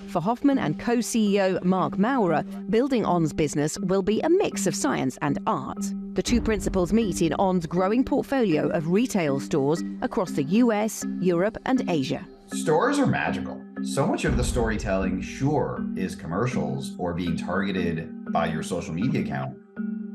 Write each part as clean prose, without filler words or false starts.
For Hoffmann and co-CEO Mark Maurer, building On's business will be a mix of science and art. The two principals meet in On's growing portfolio of retail stores across the US, Europe, and Asia. Stores are magical. So much of the storytelling, sure, is commercials or being targeted by your social media account.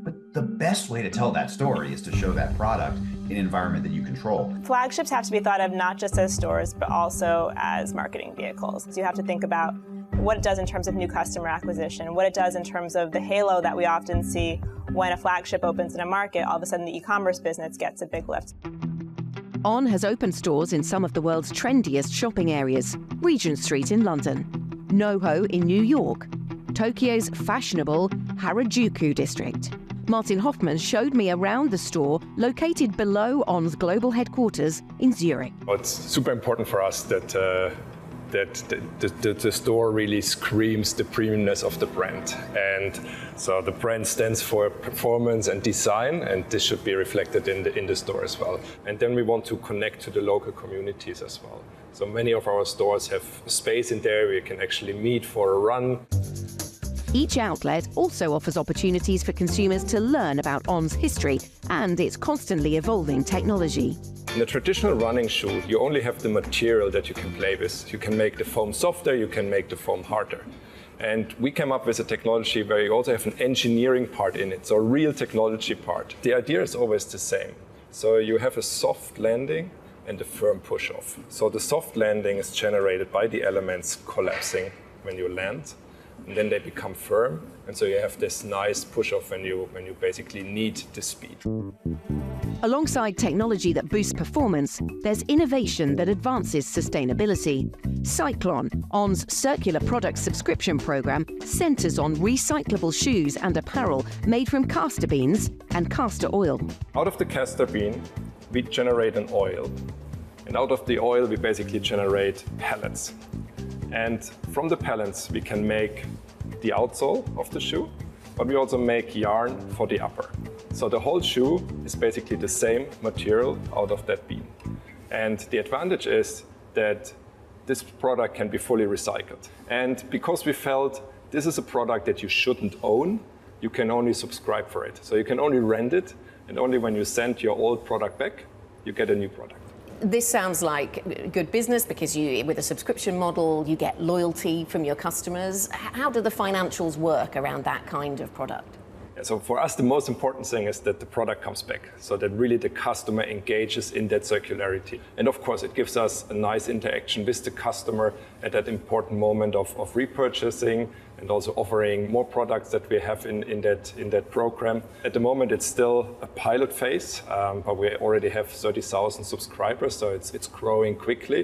But the best way to tell that story is to show that product in an environment that you control. Flagships have to be thought of not just as stores, but also as marketing vehicles. So you have to think about what it does in terms of new customer acquisition, what it does in terms of the halo that we often see when a flagship opens in a market. All of a sudden, the e-commerce business gets a big lift. On has opened stores in some of the world's trendiest shopping areas: Regent Street in London, NoHo in New York, Tokyo's fashionable Harajuku district. Martin Hoffmann showed me around the store located below On's global headquarters in Zurich. It's super important for us that the store really screams the premiumness of the brand. And so the brand stands for performance and design, and this should be reflected in the store as well. And then we want to connect to the local communities as well. So many of our stores have space in there where you can actually meet for a run. Each outlet also offers opportunities for consumers to learn about On's history and its constantly evolving technology. In a traditional running shoe, you only have the material that you can play with. You can make the foam softer, you can make the foam harder. And we came up with a technology where you also have an engineering part in it, so a real technology part. The idea is always the same. So you have a soft landing and a firm push-off. So the soft landing is generated by the elements collapsing when you land, and then they become firm, and so you have this nice push-off when you basically need the speed. Alongside technology that boosts performance, there's innovation that advances sustainability. Cyclone, On's circular product subscription program, centers on recyclable shoes and apparel made from castor beans and castor oil. Out of the castor bean, we generate an oil, and out of the oil, we basically generate pellets. And from the pellets, we can make the outsole of the shoe, but we also make yarn for the upper. So the whole shoe is basically the same material out of that bean. And the advantage is that this product can be fully recycled. And because we felt this is a product that you shouldn't own, you can only subscribe for it. So you can only rent it, and only when you send your old product back, you get a new product. This sounds like good business because with a subscription model, you get loyalty from your customers. How do the financials work around that kind of product? Yeah, so for us, the most important thing is that the product comes back, so that really the customer engages in that circularity. And of course, it gives us a nice interaction with the customer at that important moment of repurchasing, and also offering more products that we have in that program. At the moment, it's still a pilot phase, but we already have 30,000 subscribers, so it's growing quickly.